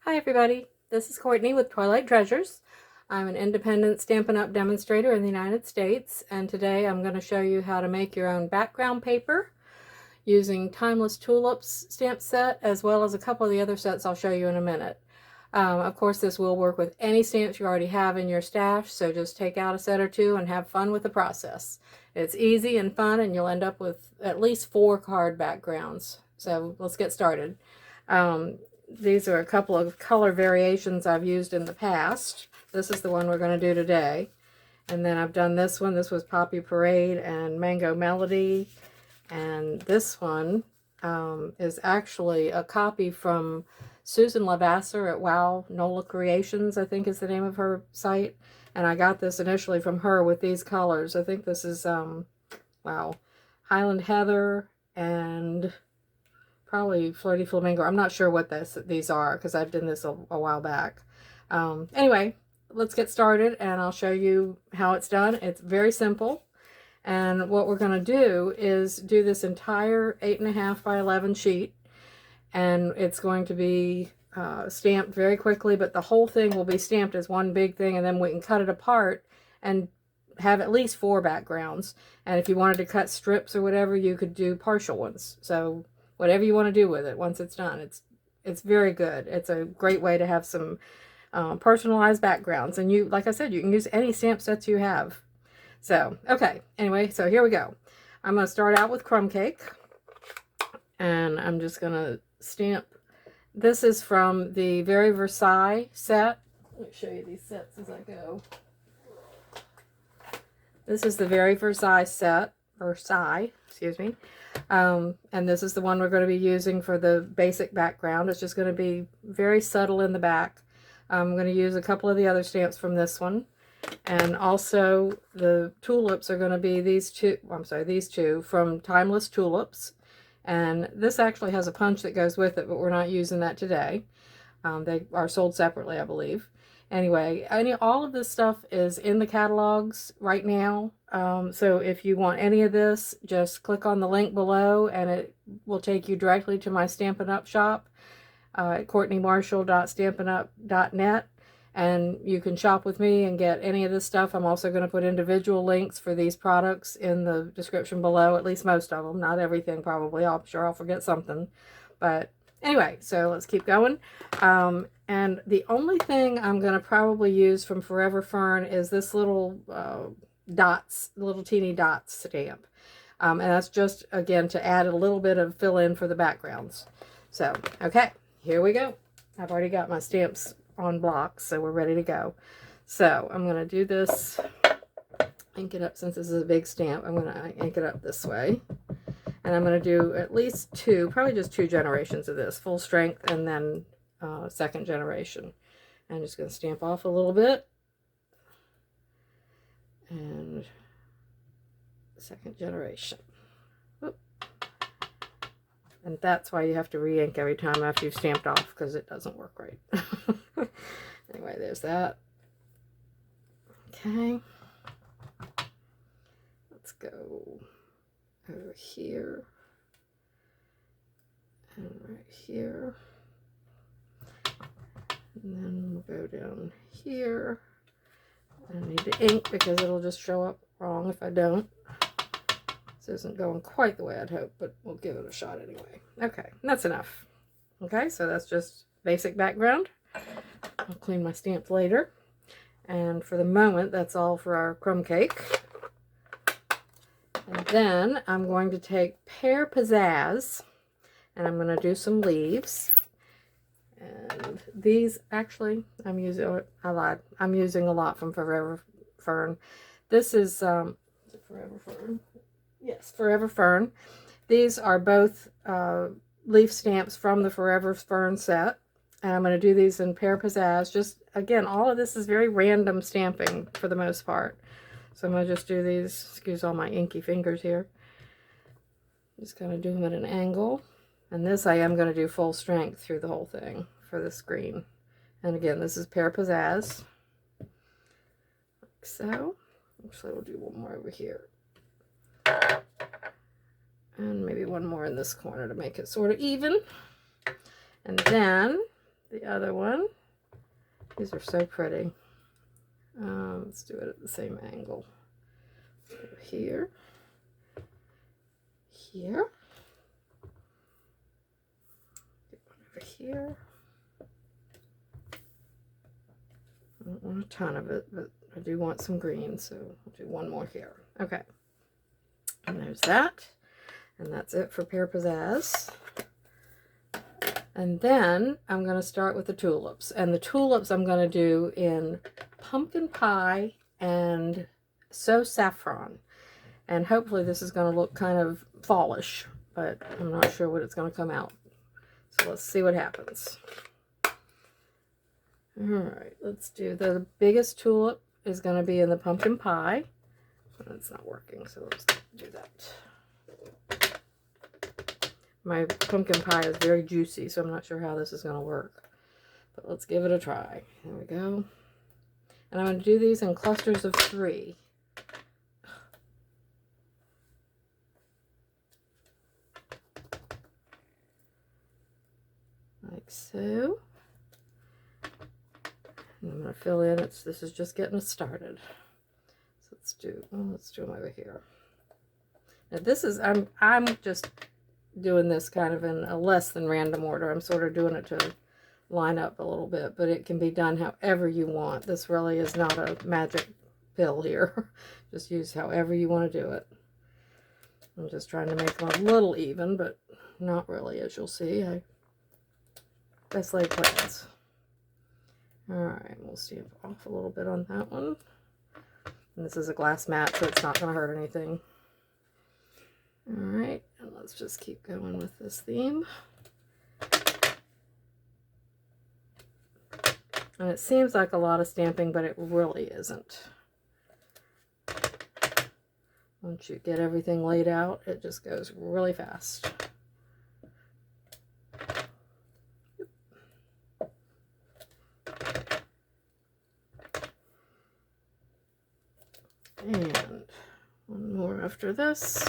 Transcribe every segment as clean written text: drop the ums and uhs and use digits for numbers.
Hi everybody, this is Courtney with Twilight Treasures. I'm an independent Stampin' Up! Demonstrator in the United States, and today I'm going to show you how to make your own background paper using Timeless Tulips stamp set, as well as a couple of the other sets I'll show you in a minute. Of course, this will work with any stamps you already have in your stash, so just take out a set or two and have fun with the process. It's easy and fun, and you'll end up with at least 4 card backgrounds. So let's get started. These are a couple of color variations I've used in the past. This is the one we're going to do today. And then I've done this one. This was Poppy Parade and Mango Melody. And this one is actually a copy from Susan Lavasser at Wow Nola Creations, I think is the name of her site. And I got this initially from her with these colors. I think this is, wow, Highland Heather and probably Flirty Flamingo. I'm not sure what these are because I've done this a while back. Anyway, let's get started and I'll show you how it's done. It's very simple. And what we're going to do is do this entire 8.5 by 11 sheet. And it's going to be stamped very quickly, but the whole thing will be stamped as one big thing, and then we can cut it apart and have at least 4 backgrounds. And if you wanted to cut strips or whatever, you could do partial ones. So whatever you want to do with it once it's done. It's very good. It's a great way to have some personalized backgrounds. And you, like I said, you can use any stamp sets you have. So, okay. Anyway, so here we go. I'm going to start out with Crumb Cake. And I'm just going to stamp. This is from the very Versailles set. Let me show you these sets as I go. This is the very Versailles set. Versailles, excuse me. And this is the one we're going to be using for the basic background. It's just going to be very subtle in the back. I'm going to use a couple of the other stamps from this one. And also the tulips are going to be these two from Timeless Tulips. And this actually has a punch that goes with it, but we're not using that today. They are sold separately, I believe. Anyway, all of this stuff is in the catalogs right now. So if you want any of this, just click on the link below and it will take you directly to my Stampin' Up! Shop at courtneymarshall.stampinup.net. And you can shop with me and get any of this stuff. I'm also going to put individual links for these products in the description below, at least most of them. Not everything, probably. I'm sure I'll forget something. But anyway, so let's keep going. And the only thing I'm going to probably use from Forever Fern is this little little teeny dots stamp. And that's just, again, to add a little bit of fill in for the backgrounds. So, okay, here we go. I've already got my stamps on blocks, so we're ready to go. So I'm going to do this, ink it up. Since this is a big stamp, I'm going to ink it up this way. And I'm going to do at least 2, probably just 2 generations of this, full strength and then second generation. I'm just going to stamp off a little bit. And second generation. Whoop. And that's why you have to re-ink every time after you've stamped off, because it doesn't work right. Anyway, there's that. Okay. Let's go over here. And right here. And then we'll go down here. I need to ink because it'll just show up wrong if I don't. This isn't going quite the way I'd hope, but we'll give it a shot anyway. Okay, that's enough. Okay, so that's just basic background. I'll clean my stamps later. And for the moment, that's all for our crumb cake. And then I'm going to take Pear Pizzazz, and I'm going to do some leaves. And these, actually, I'm using, I lied, I'm using a lot from Forever Fern. This is it Forever Fern? Yes, Forever Fern. These are both leaf stamps from the Forever Fern set. And I'm going to do these in Pear Pizzazz. Just, again, all of this is very random stamping for the most part. So I'm going to just do these, excuse all my inky fingers here. Just going to do them at an angle. And this I am going to do full strength through the whole thing for this green. And again, this is Pear Pizzazz. Like so. Actually, we'll do one more over here. And maybe one more in this corner to make it sort of even. And then the other one. These are so pretty. Let's do it at the same angle. Here. Here. Get one over here. I don't want a ton of it, but I do want some green, so I'll do one more here. Okay. And there's that. And that's it for Pear Pizzazz. And then I'm going to start with the tulips. And the tulips I'm going to do in pumpkin pie and saffron. And hopefully this is going to look kind of fallish, but I'm not sure what it's going to come out. So let's see what happens. Alright, let's do the biggest tulip is going to be in the pumpkin pie. It's not working, so let's do that. My pumpkin pie is very juicy, so I'm not sure how this is going to work. But let's give it a try. There we go. And I'm going to do these in clusters of 3. Like so. And I'm going to fill in. This is just getting us started. So let's do them over here. Now this is, I'm just doing this kind of in a less than random order. I'm sort of doing it to line up a little bit, but it can be done however you want. This really is not a magic pill here. Just use however you want to do it. I'm just trying to make them a little even, but not really, as you'll see. Best laid plans. Alright, we'll stamp off a little bit on that one. And this is a glass mat, so it's not going to hurt anything. Alright, and let's just keep going with this theme. And it seems like a lot of stamping, but it really isn't. Once you get everything laid out, it just goes really fast. And one more after this,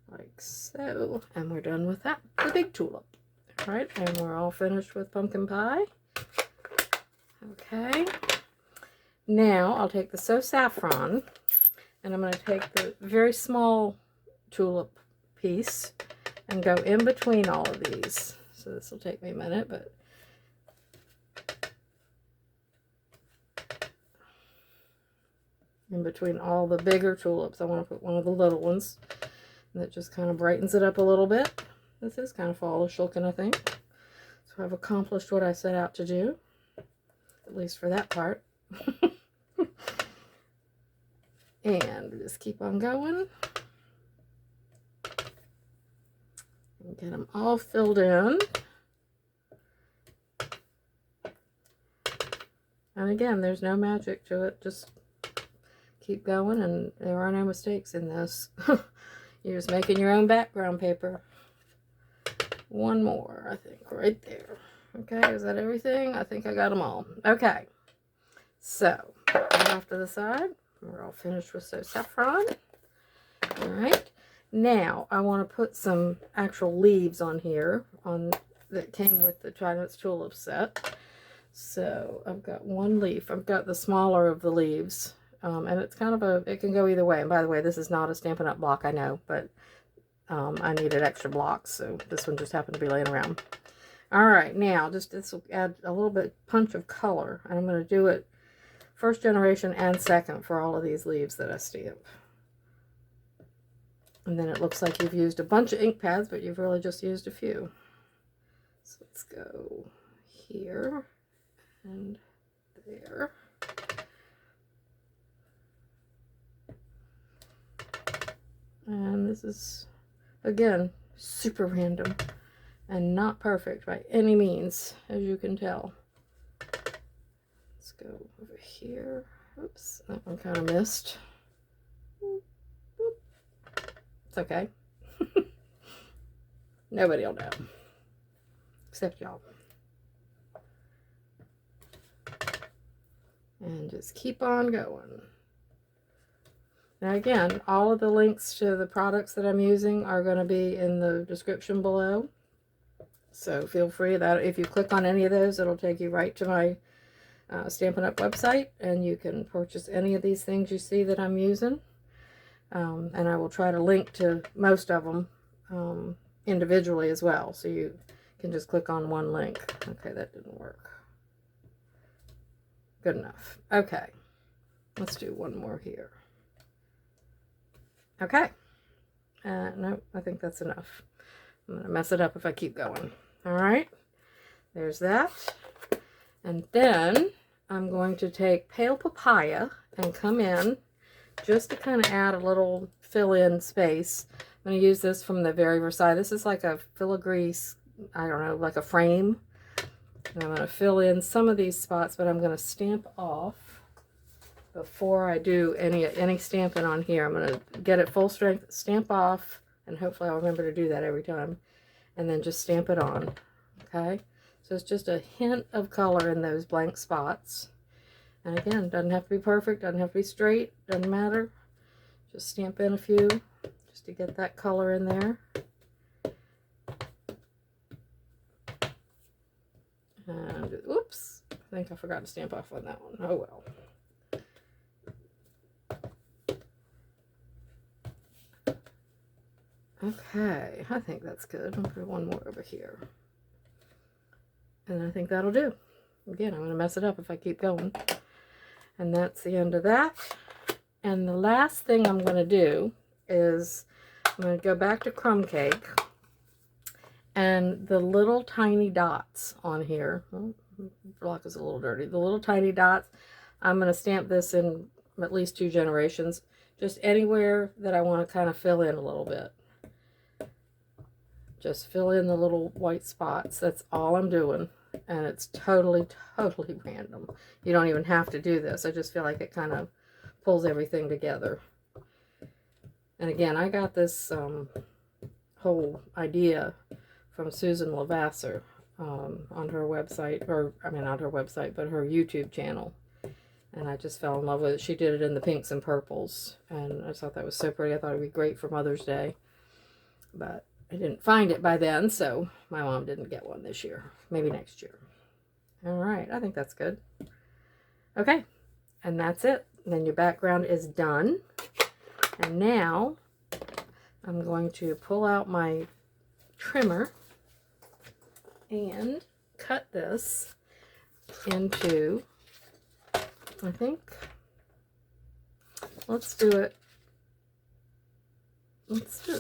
like so, and we're done with that, the big tulip. All right, and we're all finished with pumpkin pie. Okay, now I'll take the saffron, and I'm going to take the very small tulip piece and go in between all of these. So this will take me a minute, but in between all the bigger tulips, I want to put one of the little ones. And that just kind of brightens it up a little bit. This is kind of fallish looking, I think. So I've accomplished what I set out to do. At least for that part. And just keep on going. And get them all filled in. And again, there's no magic to it. Just keep going, and there are no mistakes in this. You're just making your own background paper. One more, I think, right there. Okay, is that everything? I think I got them all. Okay, so right off to the side, we're all finished with saffron. All right, now I want to put some actual leaves on here that came with the China's Tulip set. So I've got one leaf. I've got the smaller of the leaves. And it's kind of it can go either way. And by the way, this is not a Stampin' Up! Block, I know, but I needed extra blocks, so this one just happened to be laying around. Alright, now, this will add a little bit punch of color. And I'm going to do it first generation and second for all of these leaves that I stamp. And then it looks like you've used a bunch of ink pads, but you've really just used a few. So let's go here and there. And this is, again, super random and not perfect by any means, as you can tell. Let's go over here. Oops, that one kind of missed. Boop, boop. It's okay. Nobody will know, except y'all. And just keep on going. Now again, all of the links to the products that I'm using are going to be in the description below. So feel free that if you click on any of those, it'll take you right to my Stampin' Up! Website, and you can purchase any of these things you see that I'm using. And I will try to link to most of them individually as well, so you can just click on one link. Okay, that didn't work. Good enough. Okay, let's do one more here. Okay. No, I think that's enough. I'm going to mess it up if I keep going. All right, there's that. And then I'm going to take Pale Papaya and come in just to kind of add a little fill-in space. I'm going to use this from the very Versailles. This is like a filigree, I don't know, like a frame. And I'm going to fill in some of these spots, but I'm going to stamp off before I do any stamping on here. I'm going to get it full strength, stamp off, and hopefully I'll remember to do that every time. And then just stamp it on. Okay? So it's just a hint of color in those blank spots. And again, doesn't have to be perfect, doesn't have to be straight, doesn't matter. Just stamp in a few just to get that color in there. And oops, I think I forgot to stamp off on that one. Oh well. Okay, I think that's good. I'll put one more over here. And I think that'll do. Again, I'm going to mess it up if I keep going. And that's the end of that. And the last thing I'm going to do is I'm going to go back to Crumb Cake. And the little tiny dots on here, well, the block is a little dirty. The little tiny dots, I'm going to stamp this in at least 2 generations. Just anywhere that I want to kind of fill in a little bit. Just fill in the little white spots. That's all I'm doing. And it's totally, totally random. You don't even have to do this. I just feel like it kind of pulls everything together. And again, I got this whole idea from Susan Levasseur on her website, or I mean not her website, but her YouTube channel. And I just fell in love with it. She did it in the pinks and purples. And I just thought that was so pretty. I thought it would be great for Mother's Day. But I didn't find it by then, so my mom didn't get one this year. Maybe next year. All right, I think that's good. Okay, and that's it. And then your background is done. And now I'm going to pull out my trimmer and cut this into, I think, let's do it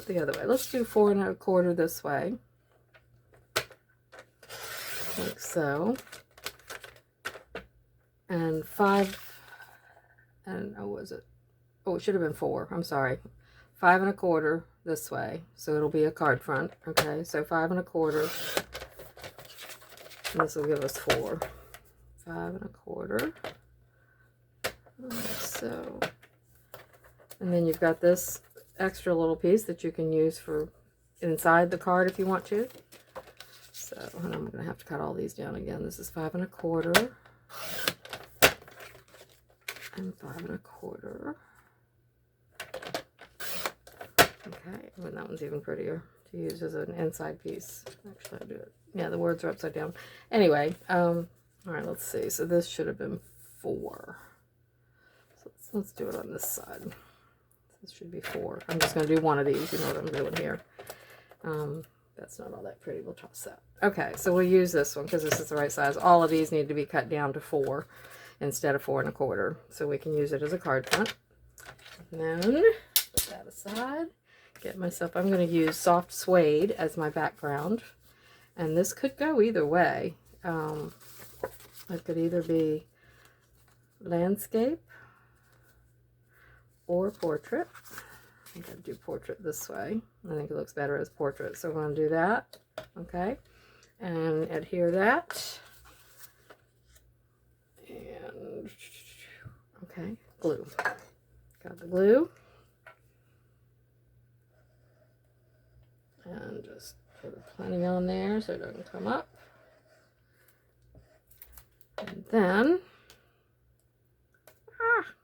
the other way. Let's do 4 1/4 this way. Like so. And 5, and oh, was it? Oh, it should have been 4. I'm sorry. 5 1/4 this way. So it'll be a card front. Okay, so 5 1/4. And this will give us 4. 5 1/4. Like so. And then you've got this extra little piece that you can use for inside the card if you want to. So, and I'm going to have to cut all these down again. This is 5 1/4 and 5 1/4. Okay, and that one's even prettier to use as an inside piece. Actually, I'll do it. Yeah, the words are upside down. Anyway, all right, let's see. So this should have been 4. So let's do it on this side. This should be 4. I'm just going to do one of these. You know what I'm doing here. That's not all that pretty. We'll toss that. Okay, so we'll use this one because this is the right size. All of these need to be cut down to 4 instead of 4 1/4. So we can use it as a card front. And then put that aside. Get myself, I'm going to use soft suede as my background. And this could go either way. It could either be landscape or portrait. I think I'd do portrait this way. I think it looks better as portrait. So I'm going to do that. Okay. And adhere that. And, okay, glue. Got the glue. And just put plenty on there so it doesn't come up. And then,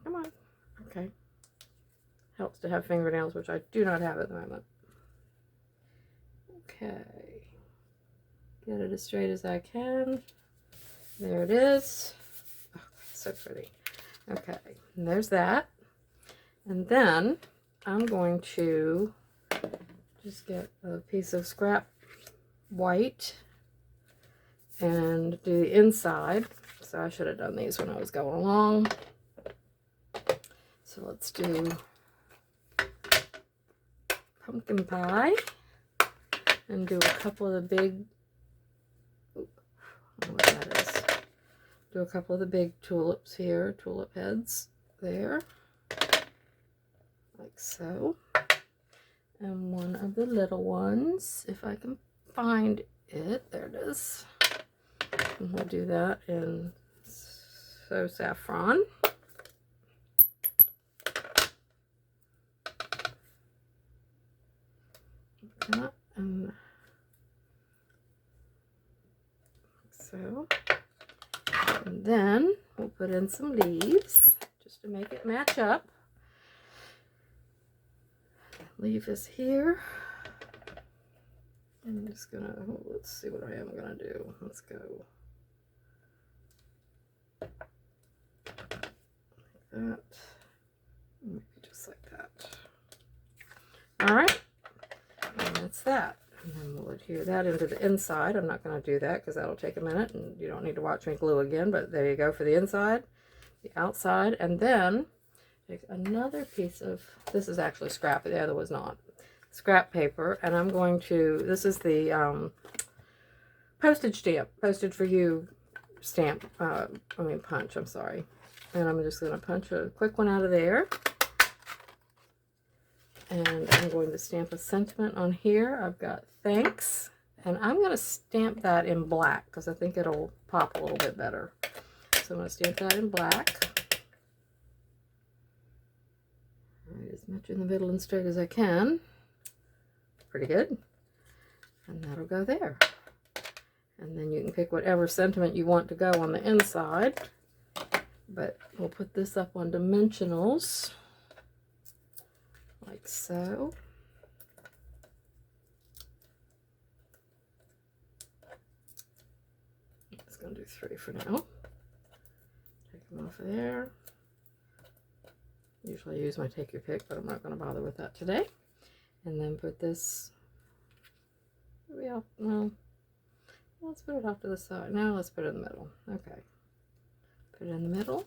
come on. Okay. Helps to have fingernails, which I do not have at the moment. Okay. Get it as straight as I can. There it is. Oh, so pretty. Okay, and there's that. And then I'm going to just get a piece of scrap white and do the inside. So I should have done these when I was going along. So let's do pumpkin pie and do a couple of the big, I don't know what that is. Do a couple of the big tulips here, tulip heads there, like so. And one of the little ones, if I can find it, there it is. And we'll do that in Saffron. That and so. And then we'll put in some leaves just to make it match up. Leave is here. I'm just gonna, let's see what I am gonna do. Let's go like that. Maybe just like that. All right, and that's that. And then we'll adhere that into the inside. I'm not going to do that because that'll take a minute and you don't need to watch me glue again, but there you go for the inside, the outside. And then take another piece of, this is actually scrap, the other was not, scrap paper, and I'm going to, this is the postage stamp, postage for you stamp, punch, I'm sorry. And I'm just going to punch a quick one out of there. And I'm going to stamp a sentiment on here. I've got thanks. And I'm going to stamp that in black because I think it'll pop a little bit better. So I'm going to stamp that in black. Right, as much in the middle and straight as I can. Pretty good. And that'll go there. And then you can pick whatever sentiment you want to go on the inside. But we'll put this up on dimensionals. Like so. I'm just going to do 3 for now. Take them off of there. Usually I use my take your pick, but I'm not going to bother with that today. And then put this, well, let's put it off to the side. No, let's put it in the middle. Okay. Put it in the middle.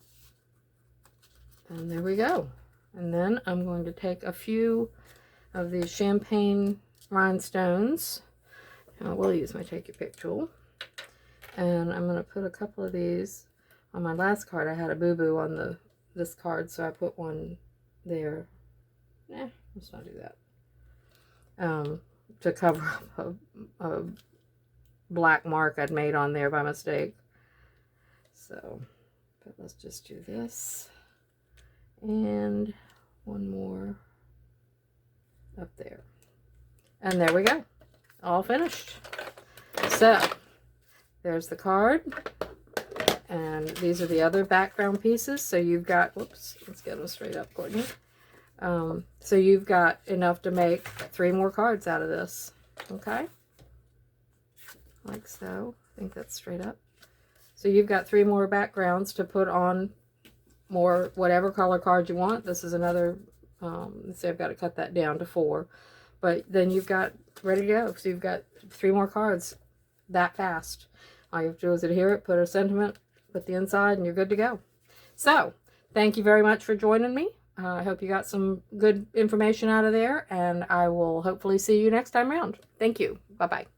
And there we go. And then I'm going to take a few of these champagne rhinestones. We'll use my take your pick tool. And I'm going to put a couple of these on my last card. I had a boo-boo on this card, so I put one there. Let's not do that. To cover up a black mark I'd made on there by mistake. So, but let's just do this. And one more up there. And there we go. All finished. So, there's the card. And these are the other background pieces. So you've got, whoops, let's get them straight up, Courtney. So you've got enough to make 3 more cards out of this. Okay? Like so. I think that's straight up. So you've got 3 more backgrounds to put on more whatever color card you want. This is another, let's say I've got to cut that down to 4. But then you've got ready to go. So you've got 3 more cards that fast. All you have to do is adhere it, put a sentiment, put the inside, and you're good to go. So, thank you very much for joining me. I hope you got some good information out of there, and I will hopefully see you next time around. Thank you. Bye-bye.